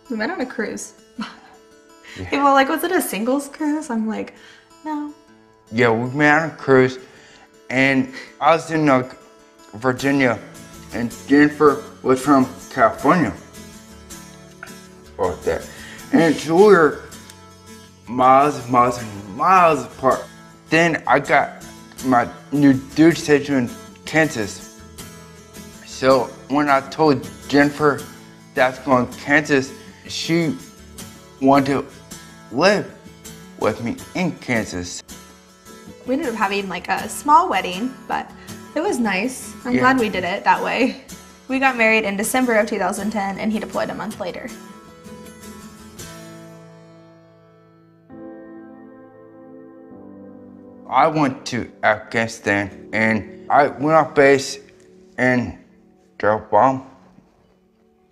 We went on a cruise. Yeah. People were like, was it a singles cruise? I'm like, no. Yeah, we went on a cruise, and I was in Virginia, and Jennifer was from California. Or that. And so we were miles and miles and miles apart. Then I got my new dude station in Kansas. So when I told Jennifer that I was going to Kansas, she wanted to live with me in Kansas. We ended up having like a small wedding, but it was nice. I'm Yeah. glad we did it that way. We got married in December of 2010 and he deployed a month later. I went to Afghanistan and I went off base and dropped a bomb.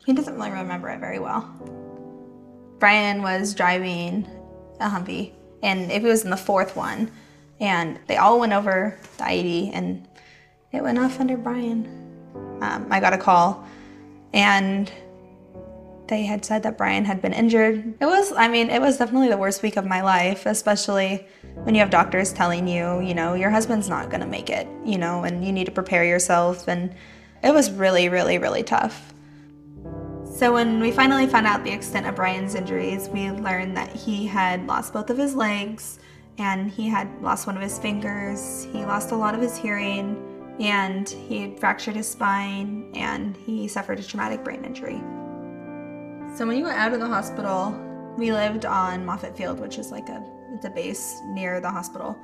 He doesn't really remember it very well. Brian was driving a Humvee, and it was in the fourth one, and they all went over the I-80, and it went off under Brian. I got a call, and they had said that Brian had been injured. It was definitely the worst week of my life, especially when you have doctors telling you, your husband's not gonna make it, and you need to prepare yourself, and it was really, really, really tough. So when we finally found out the extent of Brian's injuries, we learned that he had lost both of his legs, and he had lost one of his fingers, he lost a lot of his hearing, and he had fractured his spine, and he suffered a traumatic brain injury. So when you went out of the hospital, we lived on Moffett Field, which is like it's a base near the hospital.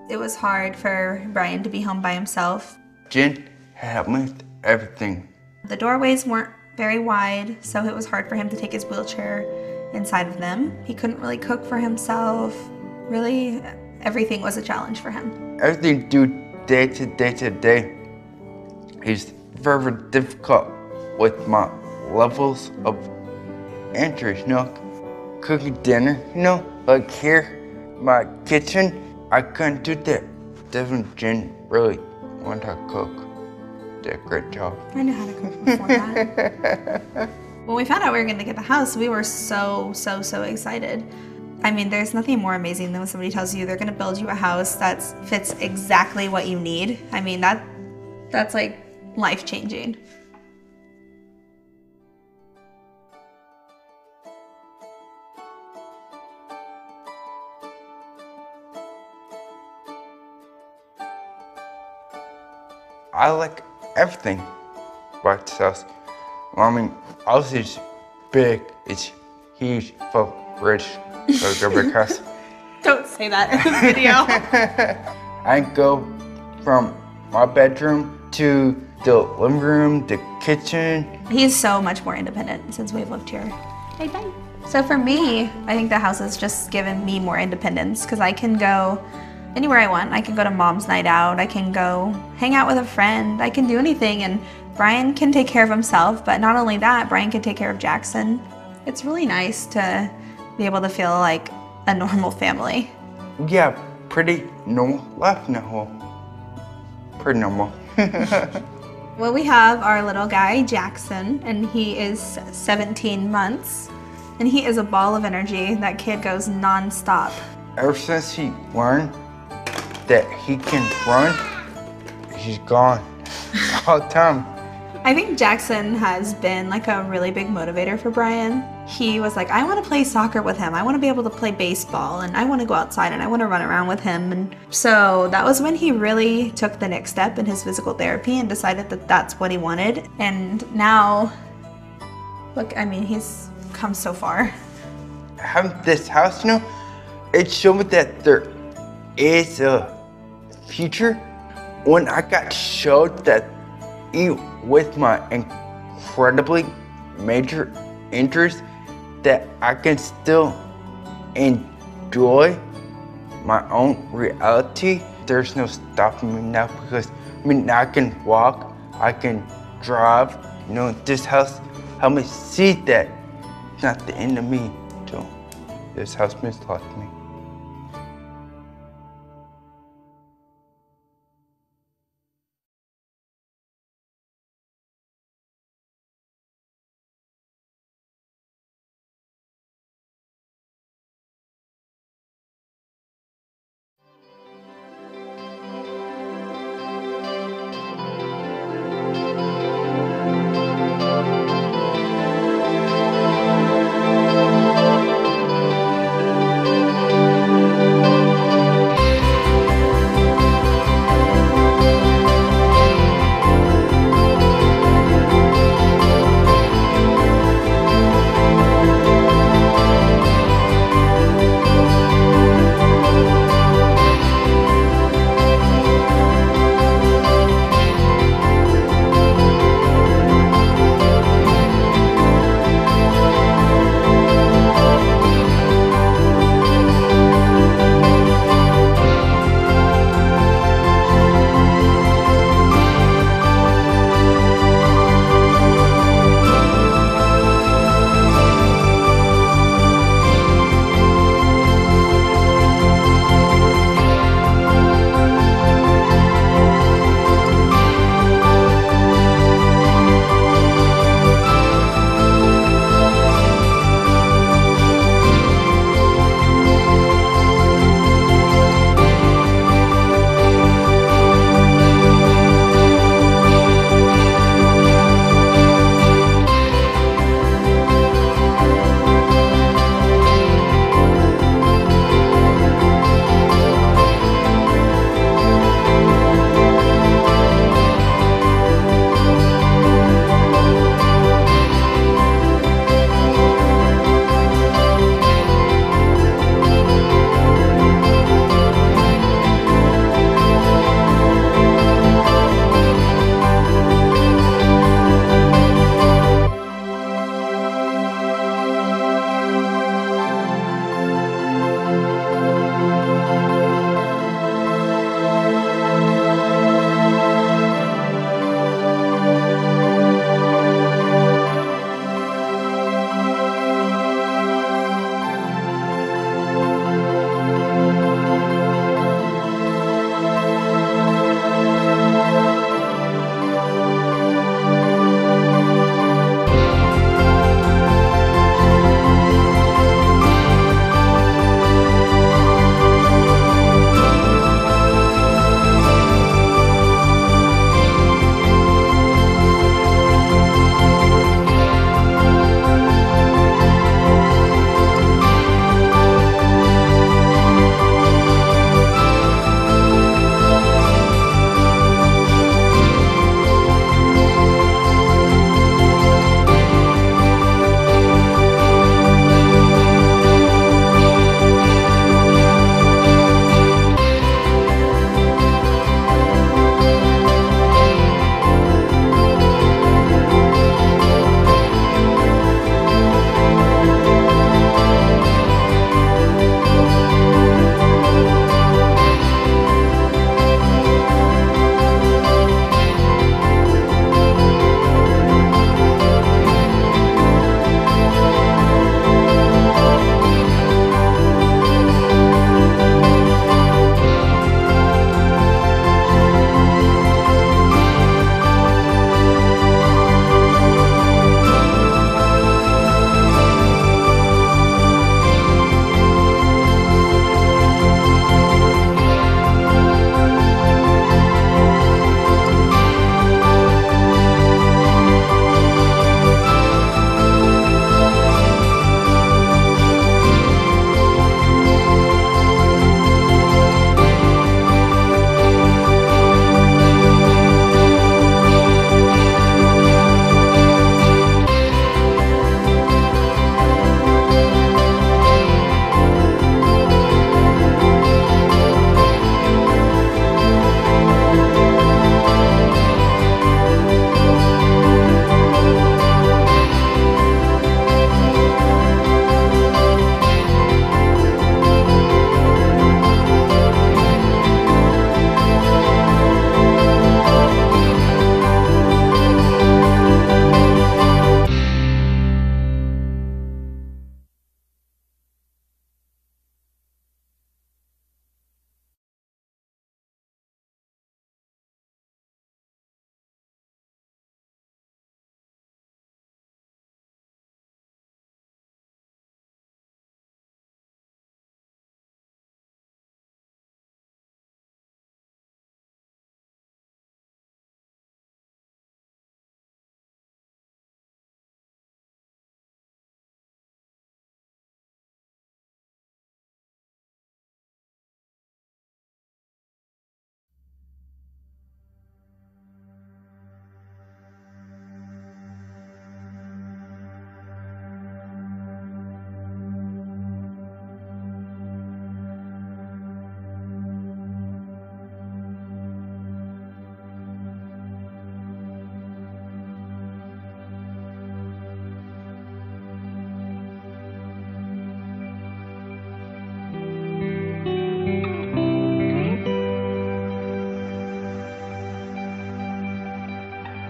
It was hard for Brian to be home by himself. Jen helped me with everything. The doorways weren't very wide, so it was hard for him to take his wheelchair inside of them. He couldn't really cook for himself. Really, everything was a challenge for him. Everything to do day to day to day is very, very difficult with my levels of interest, cooking dinner, like here, my kitchen, I couldn't do that. Devin Jen really wanted to cook. Did a great job. I knew how to cook before that. When we found out we were going to get the house, we were so excited. I mean, there's nothing more amazing than when somebody tells you they're going to build you a house that fits exactly what you need. I mean, that's like life-changing. I like everything about this house. I mean, obviously it's big, it's huge, full, rich, like a big house. Don't say that in the video. I can go from my bedroom to the living room, the kitchen. He's so much more independent since we've lived here. Hey, bye. So for me, I think the house has just given me more independence because I can go anywhere I want. I can go to mom's night out. I can go hang out with a friend. I can do anything, and Brian can take care of himself, but not only that, Brian can take care of Jackson. It's really nice to be able to feel like a normal family. Yeah, pretty normal life now. Pretty normal. Well, we have our little guy, Jackson, and he is 17 months, and he is a ball of energy. That kid goes non-stop. Ever since he learned that he can run, he's gone all the time. I think Jackson has been like a really big motivator for Brian. He was like, I want to play soccer with him. I want to be able to play baseball, and I want to go outside and I want to run around with him. And so that was when he really took the next step in his physical therapy and decided that that's what he wanted. And now, look, I mean, he's come so far. Having this house, it showed me that there is a future. When I got showed that even with my incredibly major injuries, that I can still enjoy my own reality. There's no stopping me now because now I can walk, I can drive. This house helped me see that it's not the end of me. So this house means a lot to me.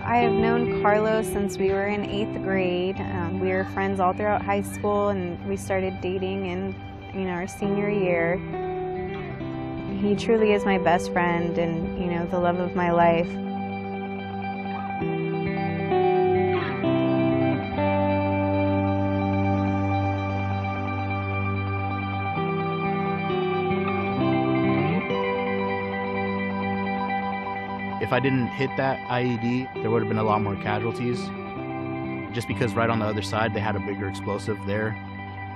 I have known Carlos since we were in 8th grade. We were friends all throughout high school, and we started dating in our senior year. He truly is my best friend and the love of my life. If I didn't hit that IED, there would have been a lot more casualties, just because right on the other side they had a bigger explosive there.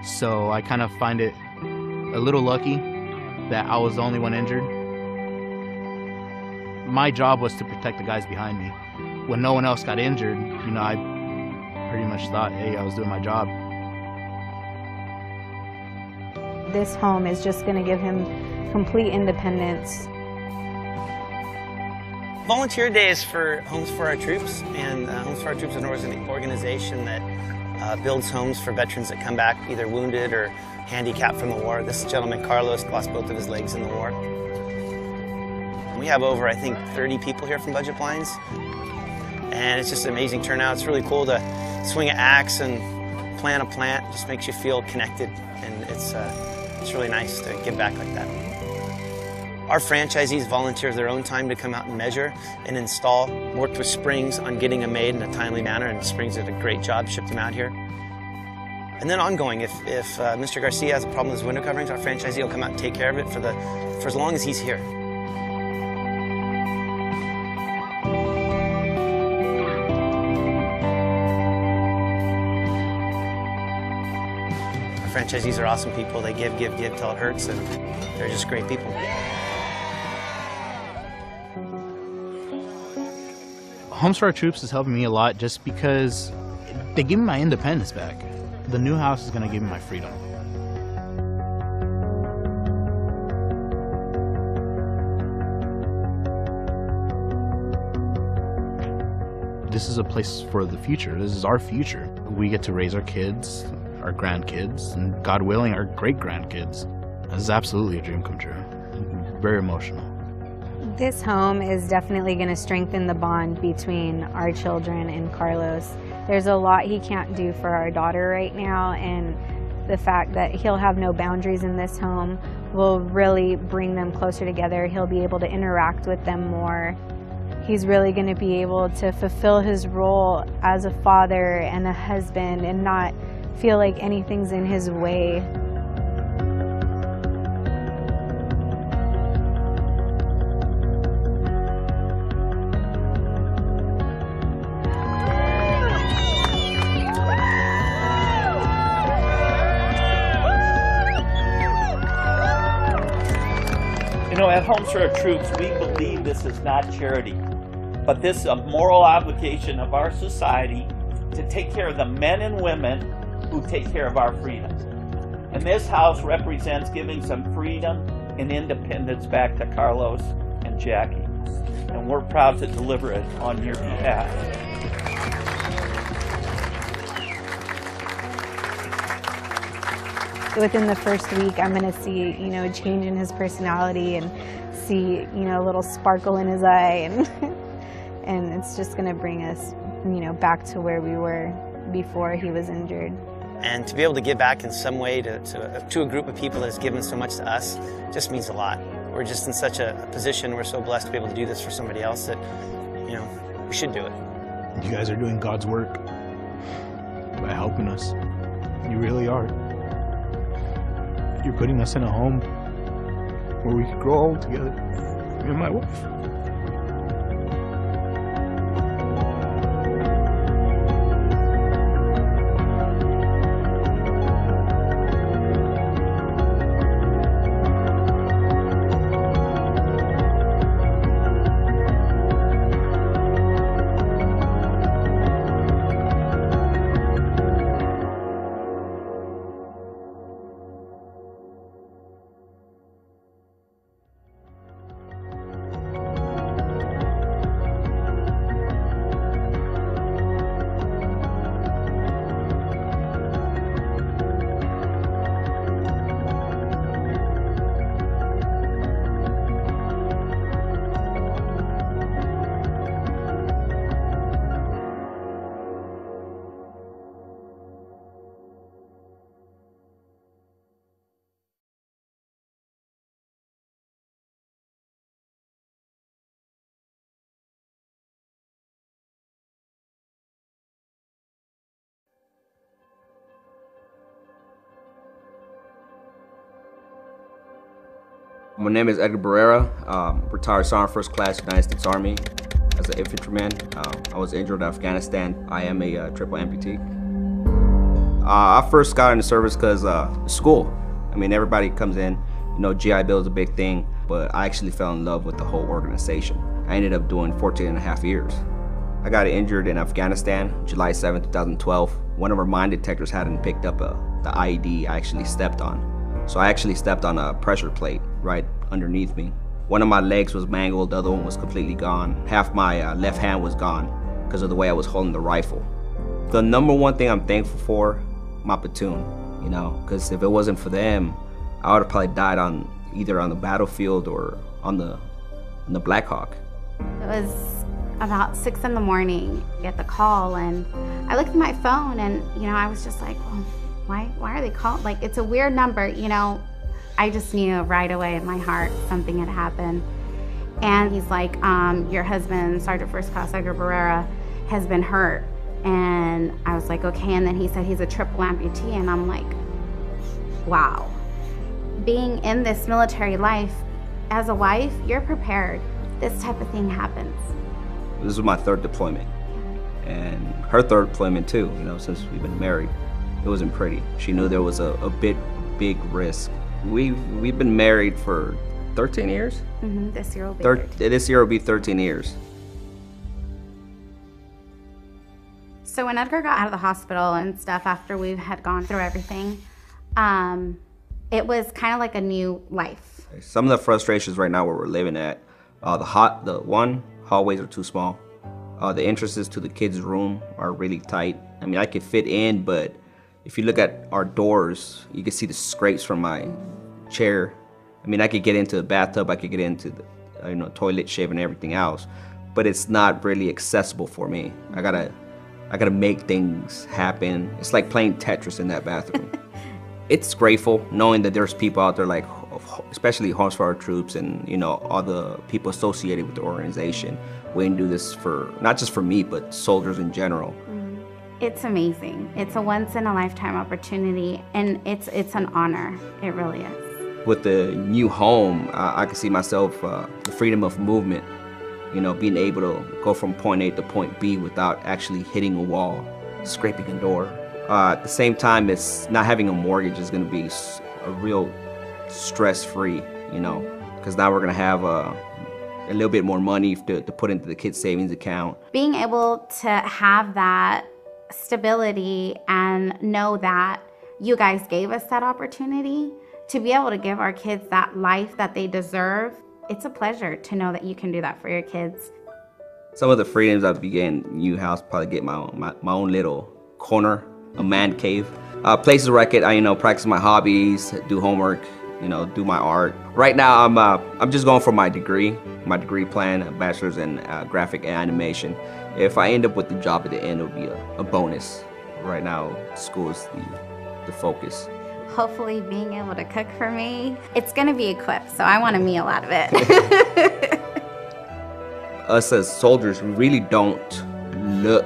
So I kind of find it a little lucky that I was the only one injured. My job was to protect the guys behind me. When no one else got injured, I pretty much thought, hey, I was doing my job. This home is just going to give him complete independence. Volunteer Day is for Homes for Our Troops, and Homes for Our Troops is an organization that builds homes for veterans that come back either wounded or handicapped from the war. This gentleman, Carlos, lost both of his legs in the war. We have over, I think, 30 people here from Budget Blinds, and it's just an amazing turnout. It's really cool to swing an axe and plant a plant. It just makes you feel connected, and it's really nice to give back like that. Our franchisees volunteer their own time to come out and measure and install, worked with Springs on getting them made in a timely manner, and Springs did a great job, shipped them out here. And then ongoing, if Mr. Garcia has a problem with his window coverings, our franchisee will come out and take care of it for as long as he's here. Our franchisees are awesome people. They give till it hurts, and they're just great people. Homes for Our Troops is helping me a lot just because they give me my independence back. The new house is going to give me my freedom. This is a place for the future. This is our future. We get to raise our kids, our grandkids, and God willing, our great-grandkids. This is absolutely a dream come true. Very emotional. This home is definitely going to strengthen the bond between our children and Carlos. There's a lot he can't do for our daughter right now, and the fact that he'll have no boundaries in this home will really bring them closer together. He'll be able to interact with them more. He's really going to be able to fulfill his role as a father and a husband and not feel like anything's in his way. At Homes for Our Troops, we believe this is not charity, but this is a moral obligation of our society to take care of the men and women who take care of our freedoms. And this house represents giving some freedom and independence back to Carlos and Jackie. And we're proud to deliver it on your behalf. Within the first week, I'm going to see, a change in his personality and see, a little sparkle in his eye, and it's just going to bring us, back to where we were before he was injured. And to be able to give back in some way to a group of people that has given so much to us just means a lot. We're just in such a position, we're so blessed to be able to do this for somebody else that, we should do it. You guys are doing God's work by helping us. You really are. You're putting us in a home where we can grow old together, me and my wife. My name is Edgar Barrera, retired Sergeant First Class United States Army as an infantryman. I was injured in Afghanistan. I am a triple amputee. I first got into service because school. I mean, everybody comes in, you know, GI Bill is a big thing, but I actually fell in love with the whole organization. I ended up doing 14 and a half years. I got injured in Afghanistan, July 7, 2012. One of our mine detectors hadn't picked up the IED I actually stepped on. So I actually stepped on a pressure plate right underneath me. One of my legs was mangled, the other one was completely gone. Half my left hand was gone because of the way I was holding the rifle. The number one thing I'm thankful for, my platoon, you know, because if it wasn't for them, I would have probably died either on the battlefield or on the Black Hawk. It was about 6 in the morning, I get the call, and I looked at my phone and, you know, I was just like, well, why are they calling? Like, it's a weird number, you know. I just knew right away in my heart something had happened. And he's like, your husband, Sergeant First Class Edgar Barrera, has been hurt. And I was like, okay. And then he said he's a triple amputee, and I'm like, wow. Being in this military life, as a wife, you're prepared. This type of thing happens. This was my third deployment, and her third deployment too, you know, since we've been married. It wasn't pretty. She knew there was a big risk. We've been married for 13 years? Mm-hmm. This year will be 13. This year will be 13 years. So when Edgar got out of the hospital and stuff, after we had gone through everything, it was kind of like a new life. Some of the frustrations right now where we're living at, the hallways are too small. The entrances to the kids' room are really tight. I mean, I could fit in, but if you look at our doors, you can see the scrapes from my chair. I mean, I could get into the bathtub, I could get into the toilet, shave, and everything else, but it's not really accessible for me. I gotta make things happen. It's like playing Tetris in that bathroom. It's grateful knowing that there's people out there like, especially Homes for Our Troops and, you know, all the people associated with the organization. We can do this for, not just for me, but soldiers in general. It's amazing. It's a once-in-a-lifetime opportunity, and it's an honor. It really is. With the new home, I can see myself, the freedom of movement, you know, being able to go from point A to point B without actually hitting a wall, scraping a door. At the same time, it's not having a mortgage is going to be a real stress-free, you know, because now we're going to have a little bit more money to put into the kids' savings account. Being able to have that stability and know that you guys gave us that opportunity to be able to give our kids that life that they deserve, it's a pleasure to know that you can do that for your kids. Some of the freedoms I've began new house, probably get my own little corner, a man cave. Places where I could, practice my hobbies, do homework, you know, do my art. Right now, I'm just going for my degree plan, a bachelor's in graphic animation. If I end up with the job at the end, it'll be a bonus. Right now, school is the focus. Hopefully being able to cook for me. It's gonna be equipped, so I want a meal out of it. Us as soldiers, we really don't look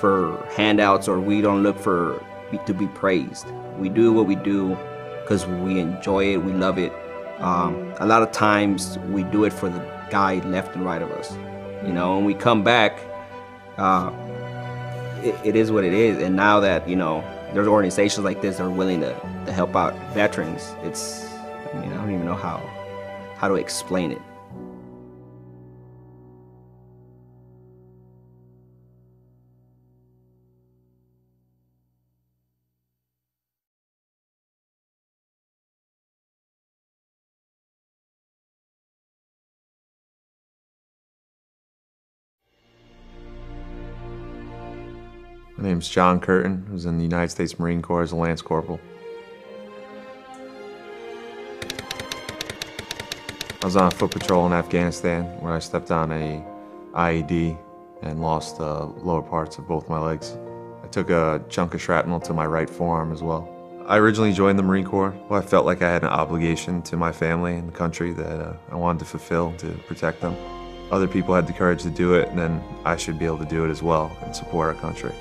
for handouts, or we don't look to be praised. We do what we do because we enjoy it, we love it. A lot of times we do it for the guy left and right of us. You know, when we come back, it is what it is. And now that, you know, there's organizations like this that are willing to help out veterans, I don't even know how to explain it. My name's John Curtin. I was in the United States Marine Corps as a Lance Corporal. I was on a foot patrol in Afghanistan where I stepped on a IED and lost the lower parts of both my legs. I took a chunk of shrapnel to my right forearm as well. I originally joined the Marine Corps. Well, I felt like I had an obligation to my family and the country that I wanted to fulfill to protect them. Other people had the courage to do it, and then I should be able to do it as well and support our country.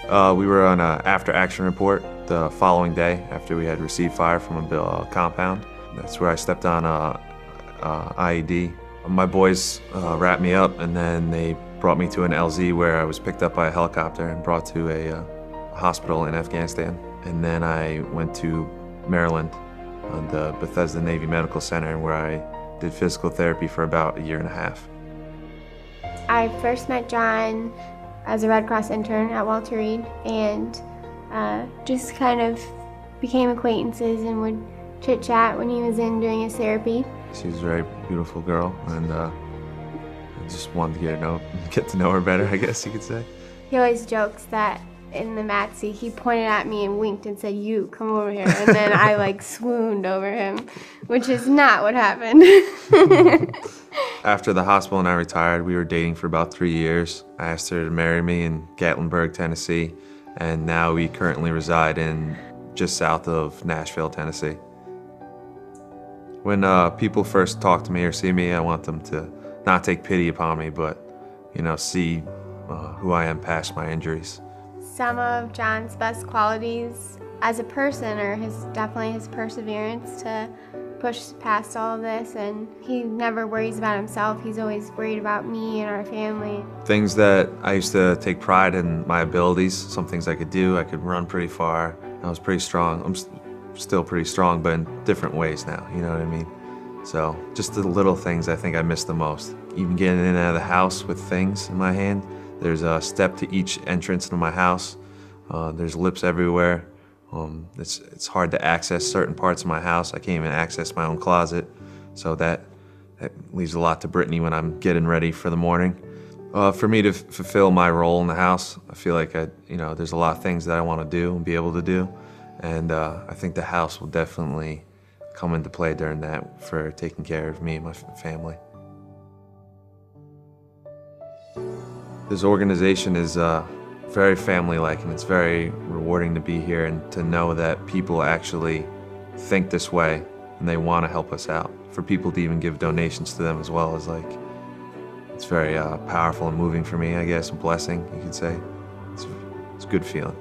We were on an after-action report the following day after we had received fire from a compound. That's where I stepped on a IED. My boys wrapped me up, and then they brought me to an LZ where I was picked up by a helicopter and brought to a hospital in Afghanistan. And then I went to Maryland on the Bethesda Navy Medical Center, where I did physical therapy for about 1.5 years. I first met John as a Red Cross intern at Walter Reed, and just kind of became acquaintances and would chit-chat when he was in doing his therapy. She was a very beautiful girl, and I just wanted to get to know her better, I guess you could say. He always jokes that in the Maxi, he pointed at me and winked and said, "You, come over here." And then I like swooned over him, which is not what happened. After the hospital and I retired, we were dating for about 3 years. I asked her to marry me in Gatlinburg, Tennessee, and now we currently reside in just south of Nashville, Tennessee. When people first talk to me or see me, I want them to not take pity upon me, but see who I am past my injuries. Some of John's best qualities as a person are definitely his perseverance to push past all of this, and he never worries about himself. He's always worried about me and our family. Things that I used to take pride in my abilities, some things I could do. I could run pretty far. I was pretty strong. I'm still pretty strong, but in different ways now, you know what I mean? So just the little things I think I miss the most. Even getting in and out of the house with things in my hand. There's a step to each entrance into my house. There's lips everywhere. It's hard to access certain parts of my house. I can't even access my own closet. So that leaves a lot to Brittany when I'm getting ready for the morning. For me to fulfill my role in the house, I feel like there's a lot of things that I want to do and be able to do. And I think the house will definitely come into play during that for taking care of me and my family. This organization is very family-like, and it's very rewarding to be here and to know that people actually think this way and they want to help us out. For people to even give donations to them as well is it's very powerful and moving for me, I guess, a blessing, you could say. It's a good feeling.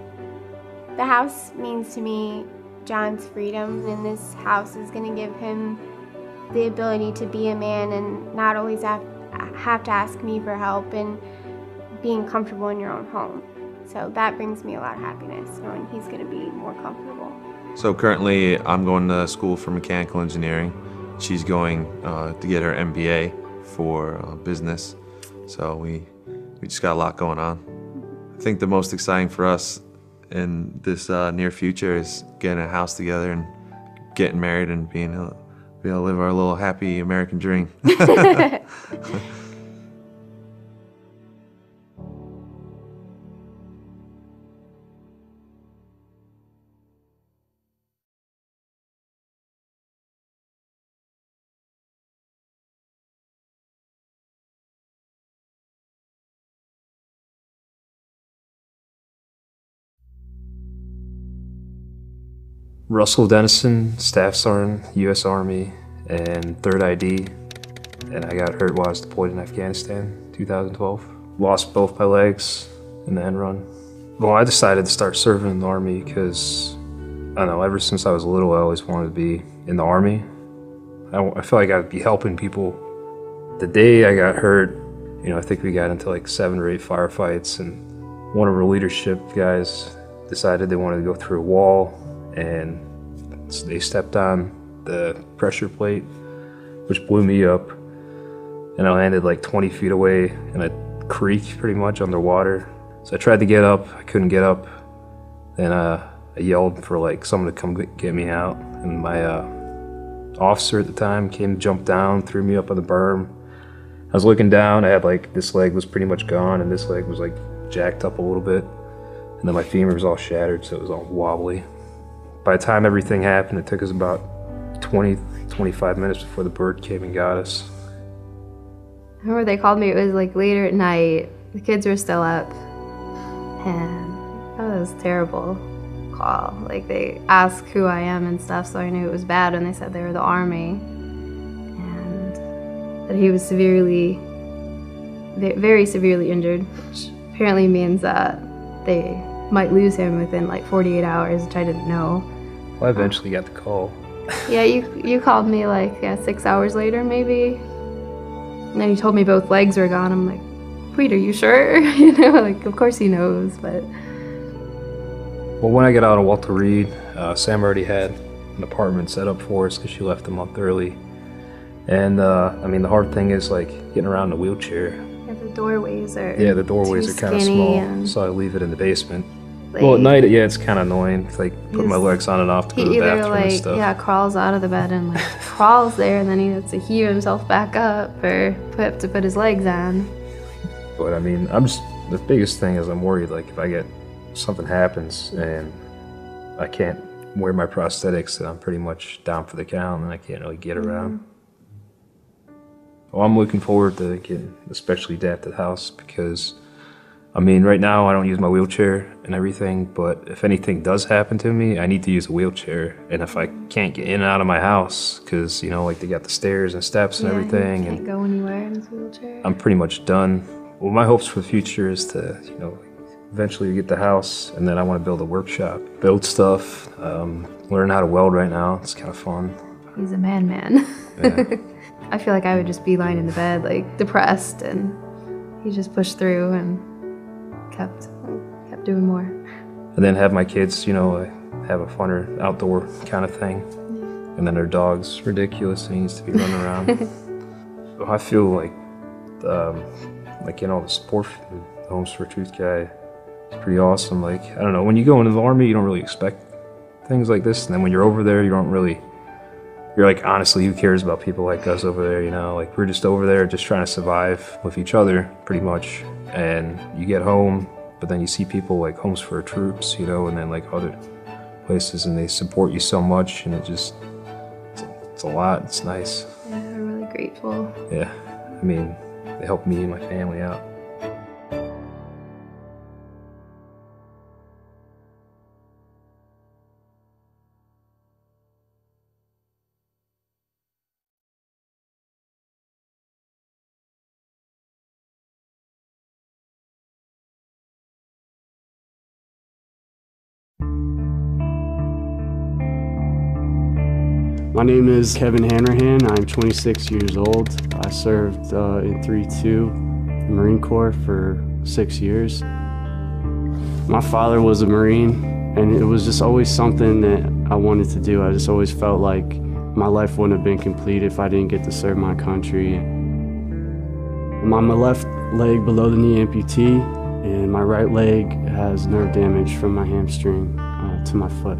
The house means to me John's freedom, and this house is going to give him the ability to be a man and not always have to ask me for help, and being comfortable in your own home. So that brings me a lot of happiness, knowing he's going to be more comfortable. So currently I'm going to school for mechanical engineering. She's going to get her MBA for business. So we just got a lot going on. I think the most exciting for us in this near future is getting a house together and getting married and being able to live our little happy American dream. Russell Dennison, Staff Sergeant, U.S. Army, and 3rd ID, and I got hurt while I was deployed in Afghanistan, 2012. Lost both my legs in the end run. Well, I decided to start serving in the Army because, I don't know, ever since I was little, I always wanted to be in the Army. I feel like I'd be helping people. The day I got hurt, I think we got into like 7 or 8 firefights, and one of our leadership guys decided they wanted to go through a wall, and they stepped on the pressure plate, which blew me up, and I landed like 20 feet away in a creek pretty much underwater. So I tried to get up, I couldn't get up. Then I yelled for like someone to come get me out, and my officer at the time came, jumped down, threw me up on the berm. I was looking down, I had like, this leg was pretty much gone, and this leg was like jacked up a little bit, and then my femur was all shattered, so it was all wobbly. By the time everything happened, it took us about 20-25 minutes before the bird came and got us. I remember they called me, it was like later at night, the kids were still up, and that was a terrible call. Like they asked who I am and stuff, so I knew it was bad when they said they were the Army, and that he was very severely injured, which apparently means that they might lose him within like 48 hours, which I didn't know. Well, I eventually got the call, Yeah, you called me like 6 hours later maybe. And then you told me both legs were gone. I'm like, wait, are you sure? You know, like of course he knows, but. Well, when I got out of Walter Reed, Sam already had an apartment set up for us because she left a month early. And I mean, the hard thing is like getting around in a wheelchair. Yeah, the doorways are. Yeah, the doorways are kind of small, and... so I leave it in the basement. Like, well, at night, yeah, it's kind of annoying. It's like putting my legs on and off to go to the bathroom and stuff. He either crawls out of the bed and like crawls there, and then he has to heave himself back up, or have to put his legs on. But I mean, the biggest thing is I'm worried like if something happens and I can't wear my prosthetics, then I'm pretty much down for the count and I can't really get around. Well, I'm looking forward to getting a specially adapted house because, I mean, right now I don't use my wheelchair and everything, but if anything does happen to me, I need to use a wheelchair. And if I can't get in and out of my house, because, you know, like they got the stairs and steps and everything. He can't go anywhere in his wheelchair. I'm pretty much done. Well, my hopes for the future is to, you know, eventually get the house, and then I want to build a workshop, build stuff, learn how to weld right now. It's kind of fun. He's a man. Yeah. I feel like I would just be lying in the bed, like depressed, and he just pushed through and kept doing more. And then have my kids, you know, have a funner outdoor kind of thing. And then their dog's ridiculous and he needs to be running around. So I feel like you know, the support from the Homes for Truth guy is pretty awesome. Like, I don't know, when you go into the Army, you don't really expect things like this. And then when you're over there, you're like, honestly, who cares about people like us over there, you know? Like, we're just over there just trying to survive with each other, pretty much. And you get home, but then you see people like Homes for Troops, you know, and then like other places, and they support you so much, and it's a lot. It's nice. Yeah, we're really grateful. Yeah, I mean, they helped me and my family out. My name is Kevin Hanrahan. I'm 26 years old. I served in 3-2, the Marine Corps for 6 years. My father was a Marine, and it was just always something that I wanted to do. I just always felt like my life wouldn't have been complete if I didn't get to serve my country. I'm on my left leg below the knee amputee, and my right leg has nerve damage from my hamstring to my foot.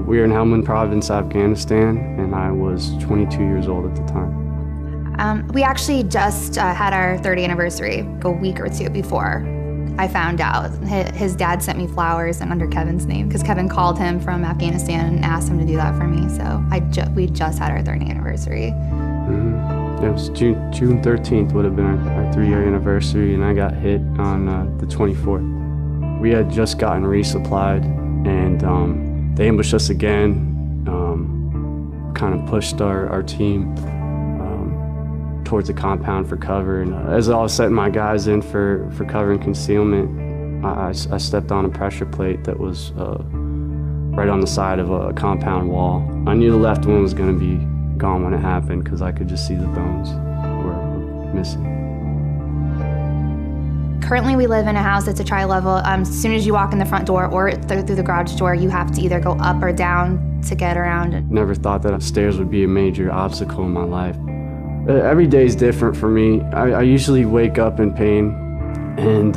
We were in Helmand Province, Afghanistan, and I was 22 years old at the time. We actually just had our 30th anniversary a week or two before I found out. His dad sent me flowers and under Kevin's name because Kevin called him from Afghanistan and asked him to do that for me. So we just had our 30th anniversary. It was June 13th would have been our 3-year anniversary, and I got hit on the 24th. We had just gotten resupplied, and they ambushed us again, kind of pushed our team towards the compound for cover. And as I was setting my guys in for cover and concealment, I stepped on a pressure plate that was right on the side of a compound wall. I knew the left one was going to be gone when it happened because I could just see the bones were missing. Currently, we live in a house that's a tri-level. As soon as you walk in the front door or through the garage door, you have to either go up or down to get around. Never thought that stairs would be a major obstacle in my life. Every day is different for me. I usually wake up in pain and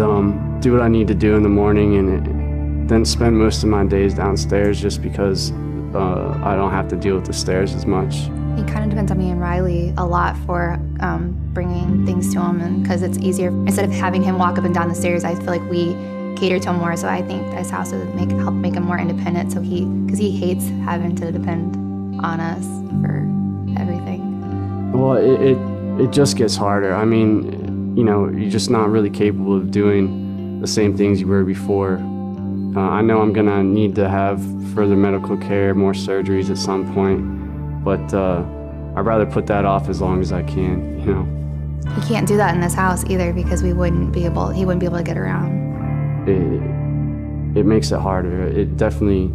do what I need to do in the morning, and then spend most of my days downstairs just because I don't have to deal with the stairs as much. He kind of depends on me and Riley a lot for bringing things to him, and because it's easier. Instead of having him walk up and down the stairs, I feel like we cater to him more. So I think this house would help make him more independent. So because he hates having to depend on us for everything. Well, it just gets harder. I mean, you know, you're just not really capable of doing the same things you were before. I know I'm gonna need to have further medical care, more surgeries at some point, but I'd rather put that off as long as I can, you know. He can't do that in this house either because he wouldn't be able to get around. It makes it harder. It definitely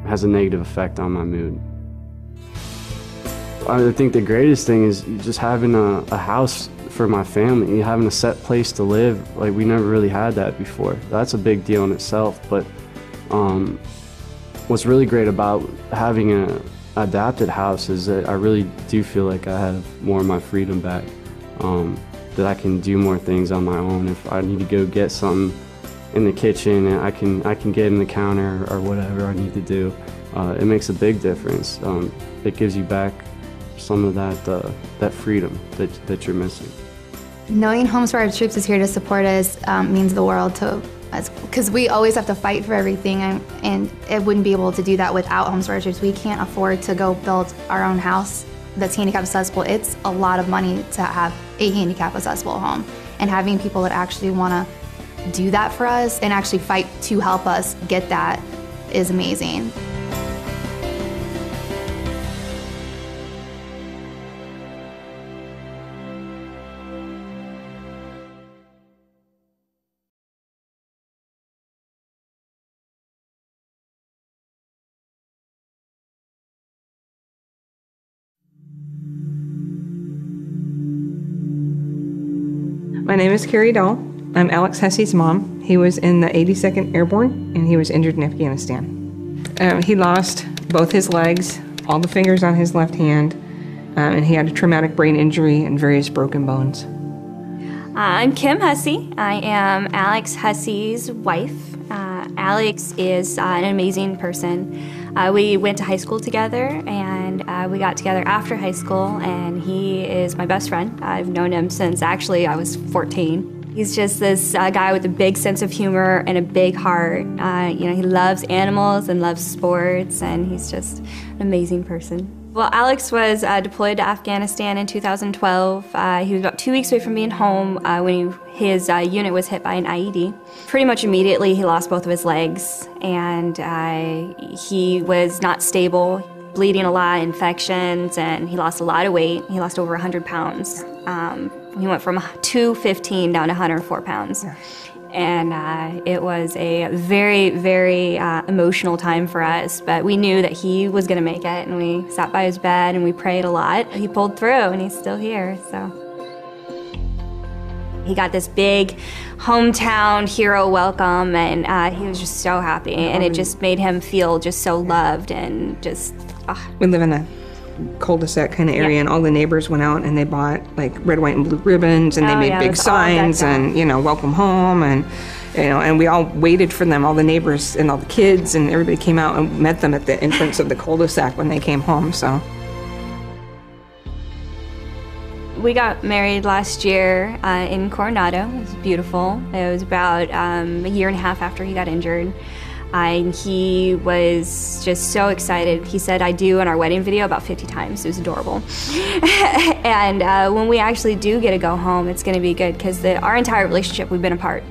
has a negative effect on my mood. I think the greatest thing is just having a house for my family, having a set place to live. Like, we never really had that before. That's a big deal in itself, but what's really great about having an adapted house is that I really do feel like I have more of my freedom back, that I can do more things on my own. If I need to go get something in the kitchen, and I can get in the counter or whatever I need to do. It makes a big difference. It gives you back some of that freedom that you're missing. Knowing Homes for Our Troops is here to support us means the world to us, because we always have to fight for everything, and it wouldn't be able to do that without Homes for Our Troops. We can't afford to go build our own house that's handicap accessible. It's a lot of money to have a handicap accessible home, and having people that actually want to do that for us and actually fight to help us get that is amazing. My name is Carrie Dahl. I'm Alex Hesse's mom. He was in the 82nd Airborne, and he was injured in Afghanistan. He lost both his legs, all the fingers on his left hand, and he had a traumatic brain injury and various broken bones. I'm Kim Hesse. I am Alex Hesse's wife. Alex is an amazing person. We went to high school together, and we got together after high school, and he is my best friend. I've known him since actually I was 14. He's just this guy with a big sense of humor and a big heart. He loves animals and loves sports, and he's just an amazing person. Well, Alex was deployed to Afghanistan in 2012. He was about 2 weeks away from being home when his unit was hit by an IED. Pretty much immediately, he lost both of his legs, and he was not stable, bleeding a lot, infections, and he lost a lot of weight. He lost over 100 pounds. He went from 215 down to 104 pounds. Yeah. And it was a very, very emotional time for us, but we knew that he was going to make it, and we sat by his bed and we prayed a lot. He pulled through, and he's still here, so. He got this big hometown hero welcome, and he was just so happy, and it just made him feel just so loved and just, We live in a cul-de-sac kind of area, yeah. And all the neighbors went out and they bought like red, white, and blue ribbons, and they made big signs and, welcome home, and, and we all waited for them, all the neighbors and all the kids, and everybody came out and met them at the entrance of the cul-de-sac when they came home, so. We got married last year in Coronado. It was beautiful. It was about a year and a half after he got injured. And he was just so excited. He said "I do" in our wedding video about 50 times. It was adorable. And when we actually do get to go home, it's going to be good, because our entire relationship, we've been apart.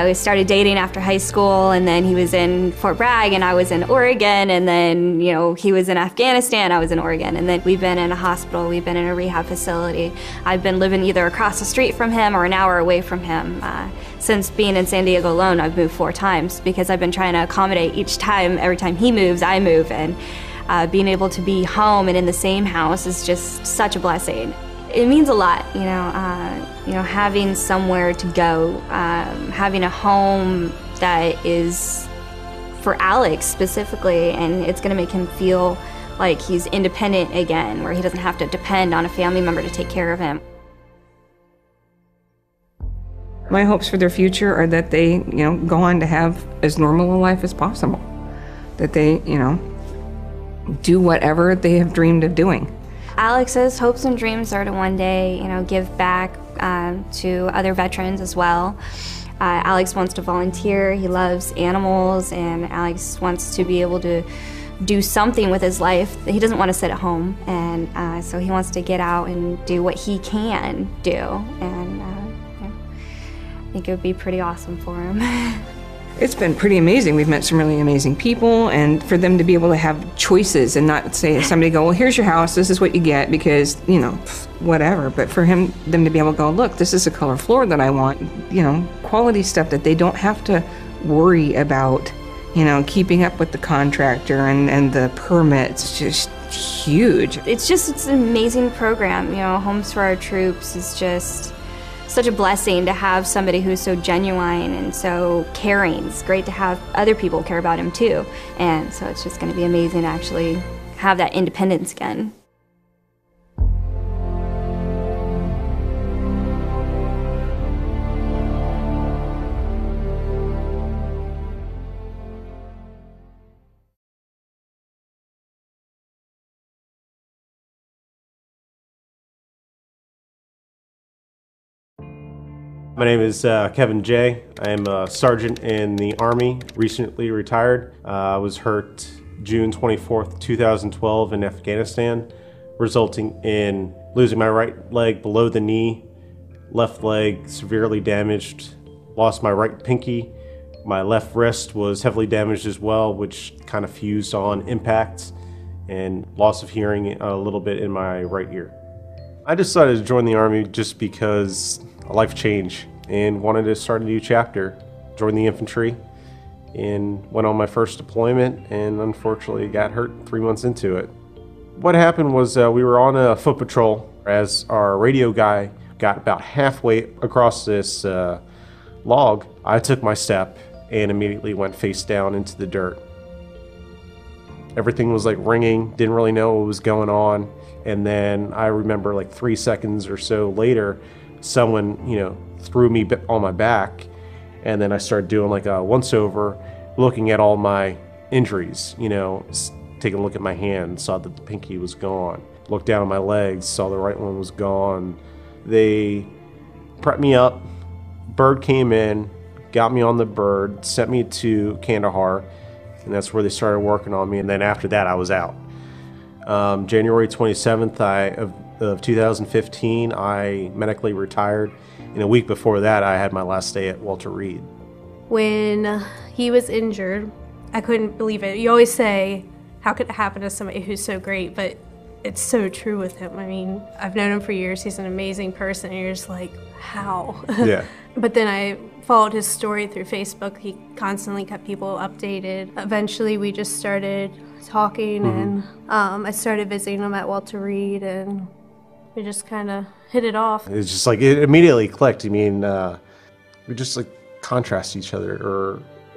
We started dating after high school, and then he was in Fort Bragg and I was in Oregon, and then he was in Afghanistan, I was in Oregon, and then we've been in a hospital, we've been in a rehab facility. I've been living either across the street from him or an hour away from him. Since being in San Diego alone, I've moved 4 times because I've been trying to accommodate each time. Every time he moves, I move, and being able to be home and in the same house is just such a blessing. It means a lot, having somewhere to go, having a home that is for Alex specifically, and it's going to make him feel like he's independent again, where he doesn't have to depend on a family member to take care of him. My hopes for their future are that they, go on to have as normal a life as possible. That they, do whatever they have dreamed of doing. Alex's hopes and dreams are to one day, give back to other veterans as well. Alex wants to volunteer, he loves animals, and Alex wants to be able to do something with his life. He doesn't want to sit at home, and so he wants to get out and do what he can do, and I think it would be pretty awesome for him. It's been pretty amazing. We've met some really amazing people, and for them to be able to have choices and not say somebody go, well, here's your house, this is what you get, because, whatever. But for them to be able to go, look, this is the color floor that I want, quality stuff that they don't have to worry about You know, keeping up with the contractor and the permits, just huge. It's an amazing program. You know, Homes for Our Troops is just such a blessing to have somebody who's so genuine and so caring. It's great to have other people care about him too. And so it's just going to be amazing to actually have that independence again. My name is Kevin J. I am a sergeant in the Army, recently retired. I was hurt June 24th, 2012 in Afghanistan, resulting in losing my right leg below the knee, left leg severely damaged, lost my right pinky. My left wrist was heavily damaged as well, which kind of fused on impact, and loss of hearing a little bit in my right ear. I decided to join the Army just because a life change and wanted to start a new chapter. Joined the infantry and went on my first deployment, and unfortunately got hurt 3 months into it. What happened was we were on a foot patrol as our radio guy got about halfway across this log. I took my step and immediately went face down into the dirt. Everything was like ringing, didn't really know what was going on. And then I remember like 3 seconds or so later, someone, you know, threw me on my back, and then I started doing like a once-over, looking at all my injuries, you know, taking a look at my hand, saw that the pinky was gone. Looked down at my legs, saw the right one was gone. They prepped me up, bird came in, got me on the bird, sent me to Kandahar, and that's where they started working on me, and then after that I was out. January 27th of 2015, I medically retired. And a week before that, I had my last day at Walter Reed. When he was injured, I couldn't believe it. You always say, how could it happen to somebody who's so great? But it's so true with him. I mean, I've known him for years. He's an amazing person. And you're just like, how? Yeah. But then I followed his story through Facebook. He constantly kept people updated. Eventually, we just started talking, and I started visiting him at Walter Reed, and we just kind of hit it off. It's just like, it immediately clicked. I mean, we just like contrast each other,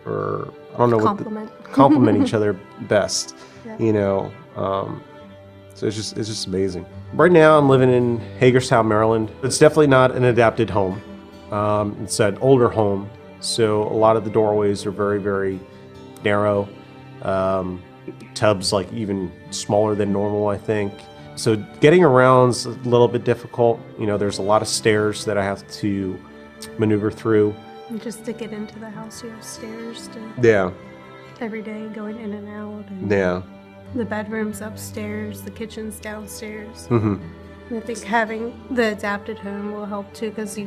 or I don't know compliment each other best, yeah. You know. So it's just amazing. Right now I'm living in Hagerstown, Maryland. It's definitely not an adapted home. It's an older home, so a lot of the doorways are very, very narrow. Tubs like even smaller than normal, I think. So getting around's a little bit difficult. You know, there's a lot of stairs that I have to maneuver through. And just to get into the house, you have stairs to every day going in and out. And the bedroom's upstairs, the kitchen's downstairs. And I think having the adapted home will help too, because we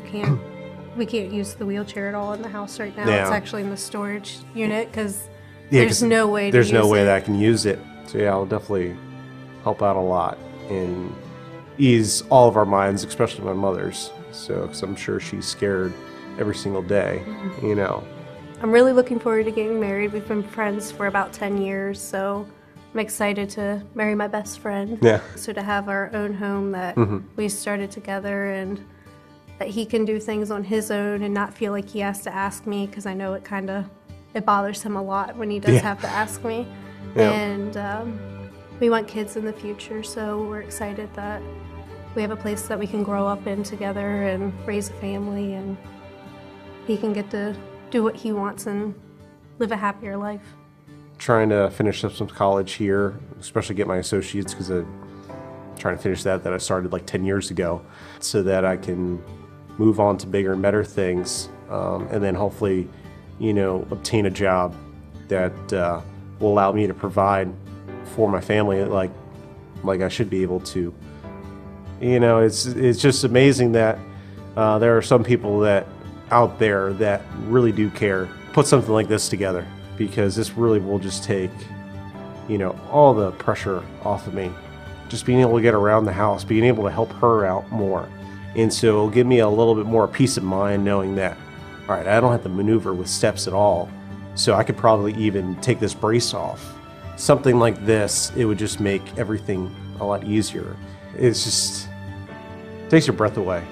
can't use the wheelchair at all in the house right now. It's actually in the storage unit because there's no way to use it. There's no way that I can use it. So yeah, I'll definitely help out a lot and ease all of our minds, especially my mother's. So, because I'm sure she's scared every single day, you know. I'm really looking forward to getting married. We've been friends for about 10 years, so I'm excited to marry my best friend. Yeah. So to have our own home that we started together, and that he can do things on his own and not feel like he has to ask me, because I know it bothers him a lot when he does have to ask me. And we want kids in the future, so we're excited that we have a place that we can grow up in together and raise a family, and he can get to do what he wants and live a happier life. Trying to finish up some college here, especially get my associates, because I'm trying to finish that I started like 10 years ago, so that I can move on to bigger and better things, and then hopefully, you know, obtain a job that will allow me to provide for my family like I should be able to. You know, it's just amazing that there are some people that out there that really do care. Put something like this together, because this really will just take, you know, all the pressure off of me. Just being able to get around the house, being able to help her out more. And so it'll give me a little bit more peace of mind knowing that, all right, I don't have to maneuver with steps at all. So I could probably even take this brace off. Something like this, it would just make everything a lot easier. It's just, takes your breath away.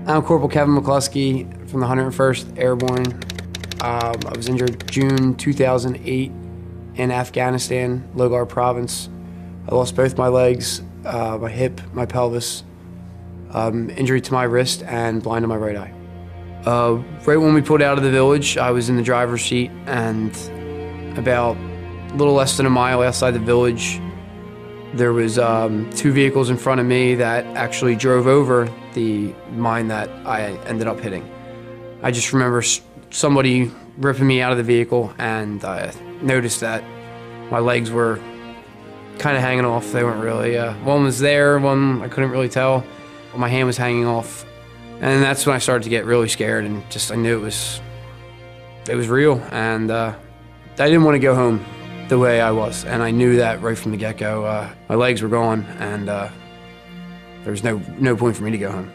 I'm Corporal Kevin McCluskey from the 101st Airborne. I was injured June 2008 in Afghanistan, Logar province. I lost both my legs, my hip, my pelvis, injury to my wrist, and blind in my right eye. Right when we pulled out of the village, I was in the driver's seat, and about a little less than a mile outside the village, there was 2 vehicles in front of me that actually drove over the mine that I ended up hitting. I just remember somebody ripping me out of the vehicle, and I noticed that my legs were kind of hanging off. They weren't really, one was there, one I couldn't really tell. My hand was hanging off. And that's when I started to get really scared, and just I knew it was real, and I didn't want to go home the way I was, and I knew that right from the get-go. My legs were gone, and there was no point for me to go home.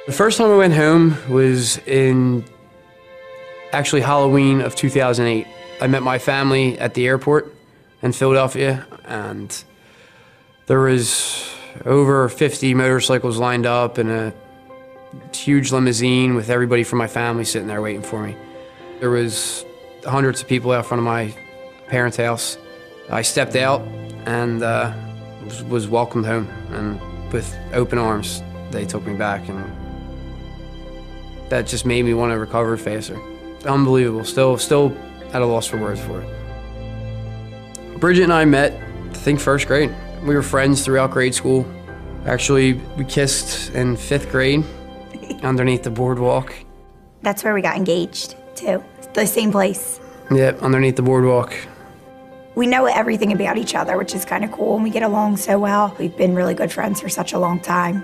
The first time I went home was in actually Halloween of 2008. I met my family at the airport in Philadelphia, and there was over 50 motorcycles lined up and a huge limousine with everybody from my family sitting there waiting for me. There was hundreds of people out front of my parents' house. I stepped out and was welcomed home, and with open arms they took me back, and that just made me want to recover faster. Unbelievable. Still at a loss for words for it. Bridget and I met, I think, 1st grade. We were friends throughout grade school. Actually, we kissed in 5th grade underneath the boardwalk. That's where we got engaged, too. The same place. Yep, underneath the boardwalk. We know everything about each other, which is kind of cool, and we get along so well. We've been really good friends for such a long time.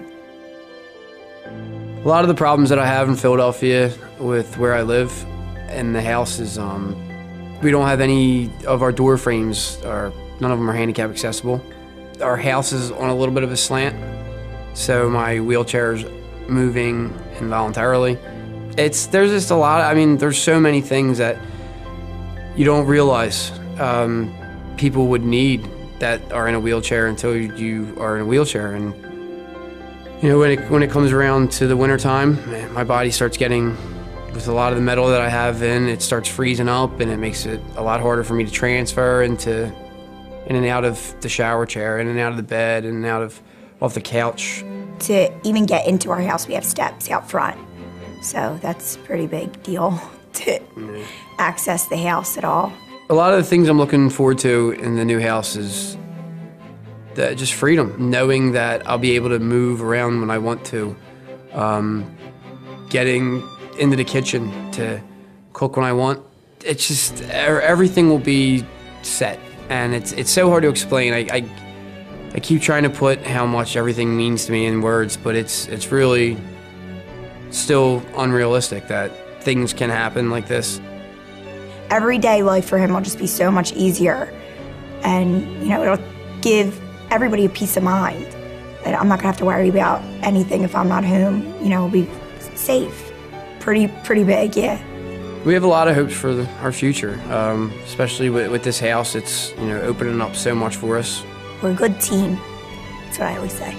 A lot of the problems that I have in Philadelphia with where I live and the house is we don't have any of our door frames, none of them are handicap accessible. Our house is on a little bit of a slant, so my wheelchair is moving involuntarily. There's just a lot, there's so many things that you don't realize people would need that are in a wheelchair until you are in a wheelchair. And you know, when it comes around to the winter time, my body starts getting, with a lot of the metal that I have in, it starts freezing up, and it makes it a lot harder for me to transfer in and out of the shower chair, in and out of the bed, in and out of off the couch. To even get into our house, we have steps out front. So that's a pretty big deal to access the house at all. A lot of the things I'm looking forward to in the new house is just freedom, knowing that I'll be able to move around when I want to, getting into the kitchen to cook when I want. It's just, everything will be set, and it's so hard to explain. I keep trying to put how much everything means to me in words, but it's really still unrealistic that things can happen like this. Everyday life for him will just be so much easier, and you know, it'll give everybody a peace of mind that I'm not gonna have to worry about anything if I'm not home. You know, we'll be safe. Pretty big, yeah. We have a lot of hopes for our future, especially with this house. It's, you know, opening up so much for us. We're a good team. That's what I always say.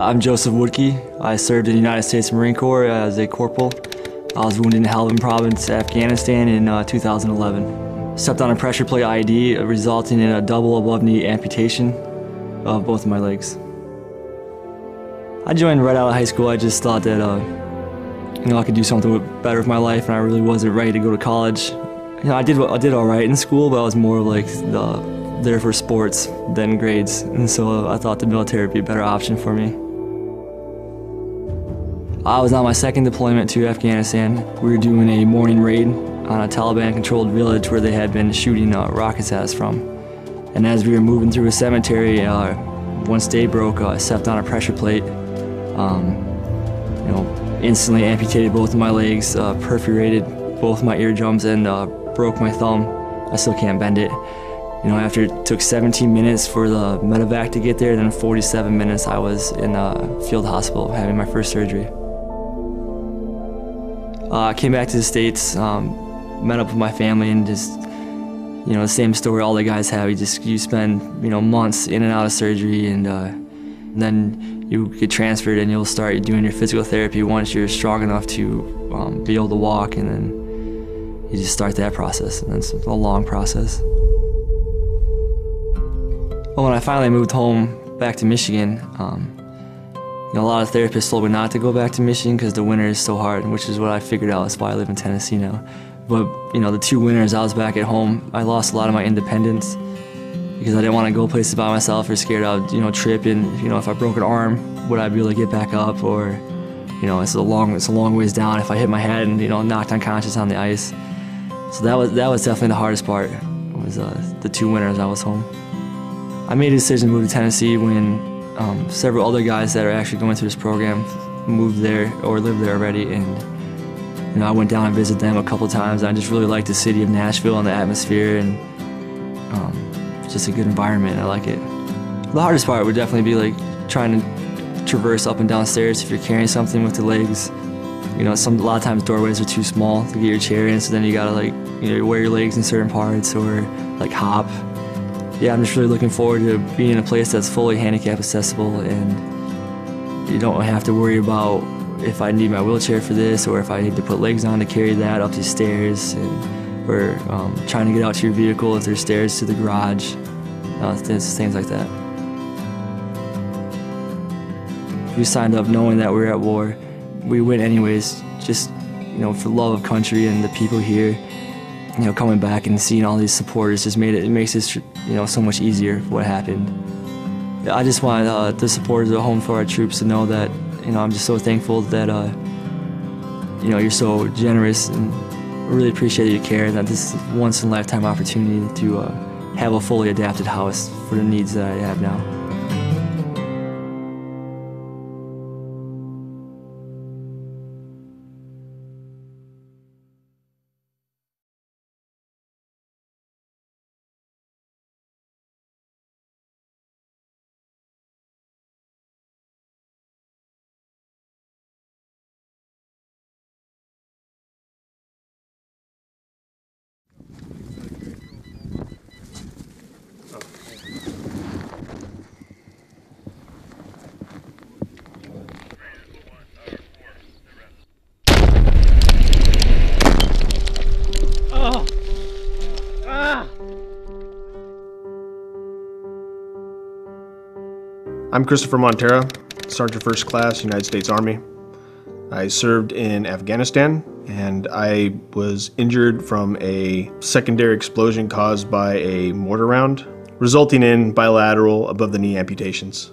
I'm Joseph Woodkey. I served in the United States Marine Corps as a corporal. I was wounded in Helmand Province, Afghanistan in 2011. Stepped on a pressure plate IED, resulting in a double above-knee amputation of both of my legs. I joined right out of high school. I just thought that, you know, I could do something better with my life, and I really wasn't ready to go to college. You know, I did all right in school, but I was more like there for sports than grades, and so I thought the military would be a better option for me. I was on my second deployment to Afghanistan. We were doing a morning raid on a Taliban-controlled village where they had been shooting rockets at us from. And as we were moving through a cemetery, once day broke, I stepped on a pressure plate. You know, instantly amputated both of my legs, perforated both my eardrums, and broke my thumb. I still can't bend it. You know, after it took 17 minutes for the medevac to get there, then 47 minutes I was in a field hospital having my first surgery. I came back to the States, met up with my family, and just, you know, the same story all the guys have. You spend, you know, months in and out of surgery, and then you get transferred and you'll start doing your physical therapy once you're strong enough to be able to walk, and then you just start that process, and it's a long process. Well, when I finally moved home back to Michigan, you know, a lot of therapists told me not to go back to Michigan because the winter is so hard, which is what I figured out. That's why I live in Tennessee now. But, you know, the 2 winters I was back at home, I lost a lot of my independence because I didn't want to go places by myself or scared I would, you know, trip, and, you know, if I broke an arm, would I be able to get back up, or, you know, it's a long ways down if I hit my head and, you know, knocked unconscious on the ice. So that was definitely the hardest part, was the 2 winters I was home. I made a decision to move to Tennessee when several other guys that are actually going through this program moved there or lived there already, and, you know, I went down and visited them a couple times. I just really liked the city of Nashville and the atmosphere, and it's just a good environment. I like it. The hardest part would definitely be like trying to traverse up and down stairs if you're carrying something with the legs. You know, a lot of times doorways are too small to get your chair in, so then you gotta, like, you know, wear your legs in certain parts or like hop. Yeah, I'm just really looking forward to being in a place that's fully handicap accessible, and you don't have to worry about if I need my wheelchair for this, or if I need to put legs on to carry that up the stairs, or trying to get out to your vehicle if there's stairs to the garage, things like that. We signed up knowing that we were at war. We went anyways, just, you know, for love of country and the people here. You know, coming back and seeing all these supporters just makes this, you know, so much easier what happened. I just want the supporters at Home for Our Troops to know that, you know, I'm just so thankful that, you know, you're so generous, and really appreciate your care, and that this is a once-in-a-lifetime opportunity to have a fully adapted house for the needs that I have now. I'm Christopher Montera, Sergeant First Class, United States Army. I served in Afghanistan, and I was injured from a secondary explosion caused by a mortar round, resulting in bilateral above-the-knee amputations.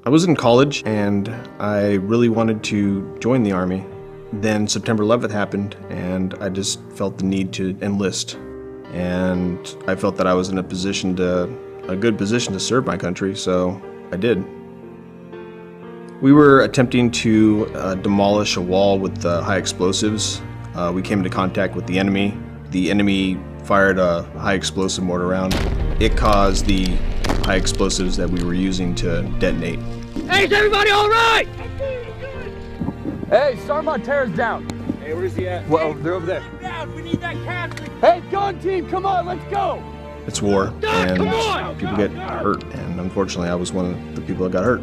I was in college, and I really wanted to join the Army. Then September 11th happened, and I just felt the need to enlist. And I felt that I was in a good position to serve my country, so I did. We were attempting to demolish a wall with high explosives. We came into contact with the enemy. The enemy fired a high explosive mortar round. It caused the high explosives that we were using to detonate. Hey, is everybody all right? Hey, Sergeant Montera's down. Hey, where's he at? Well, they're over there. Down. We need that captain. Hey, gun team, come on, let's go. It's war, and people get hurt, and unfortunately I was one of the people that got hurt.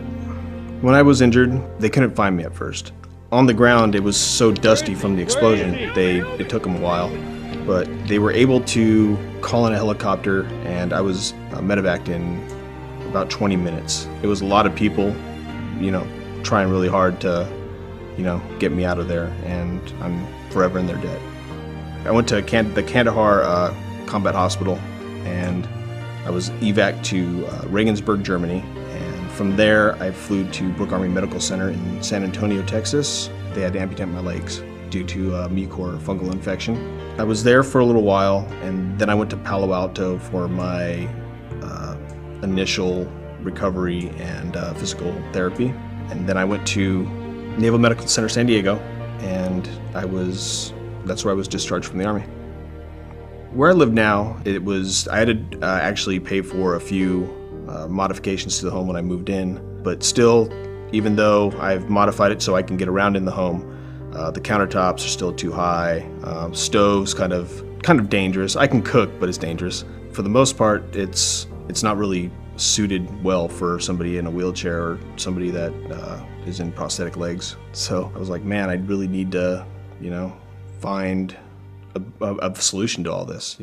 When I was injured, they couldn't find me at first. On the ground, it was so dusty from the explosion, it took them a while. But they were able to call in a helicopter, and I was medevaced in about 20 minutes. It was a lot of people, you know, trying really hard to, get me out of there, and I'm forever in their debt. I went to the Kandahar Combat Hospital, and I was evac to Regensburg, Germany, and from there I flew to Brooke Army Medical Center in San Antonio, Texas. They had to amputate my legs due to mucor fungal infection. I was there for a little while, and then I went to Palo Alto for my initial recovery and physical therapy. And then I went to Naval Medical Center San Diego, and that's where I was discharged from the Army. Where I live now, I had to actually pay for a few modifications to the home when I moved in, but still, even though I've modified it so I can get around in the home, the countertops are still too high. Stove's kind of dangerous. I can cook, but it's dangerous. For the most part, it's not really suited well for somebody in a wheelchair or somebody that is in prosthetic legs. So I was like, man, I really need to, find a solution to all this,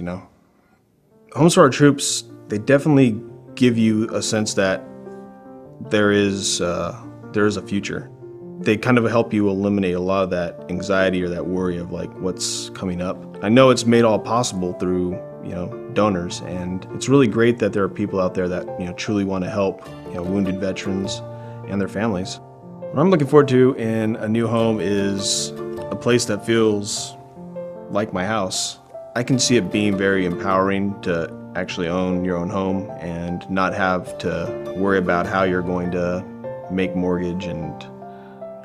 Homes for Our Troops, they definitely give you a sense that there is a future. They kind of help you eliminate a lot of that anxiety or that worry of like what's coming up. I know it's made all possible through, donors, and it's really great that there are people out there that, truly want to help, wounded veterans and their families. What I'm looking forward to in a new home is a place that feels like my house. I can see it being very empowering to actually own your own home and not have to worry about how you're going to make mortgage and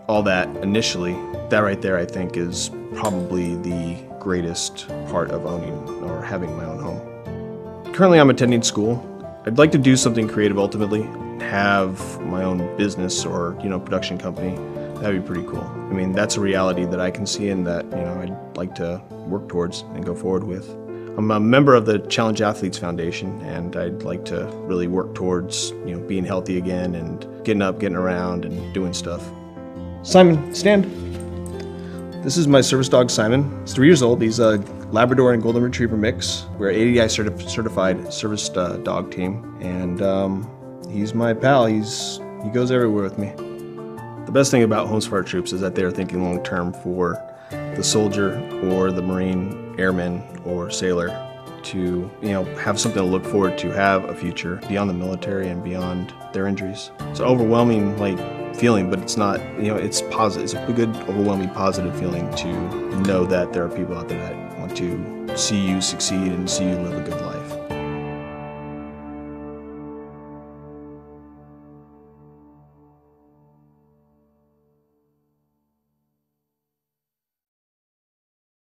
all that initially. That right there, I think, is probably the greatest part of owning or having my own home. Currently, I'm attending school. I'd like to do something creative ultimately, have my own business or, production company. That'd be pretty cool. I mean, that's a reality that I can see and that, I'd like to work towards and go forward with. I'm a member of the Challenge Athletes Foundation, and I'd like to really work towards, being healthy again and getting up, getting around, and doing stuff. Simon, stand. This is my service dog, Simon. He's 3 years old. He's a Labrador and Golden Retriever mix. We're an ADI certified service dog team, and he's my pal. He goes everywhere with me. The best thing about Homes for Our Troops is that they are thinking long term for the soldier or the Marine, airman, or sailor to, have something to look forward to, have a future beyond the military and beyond their injuries. It's an overwhelming, feeling, but it's not, it's positive. It's a good, overwhelming, positive feeling to know that there are people out there that want to see you succeed and see you live a good life.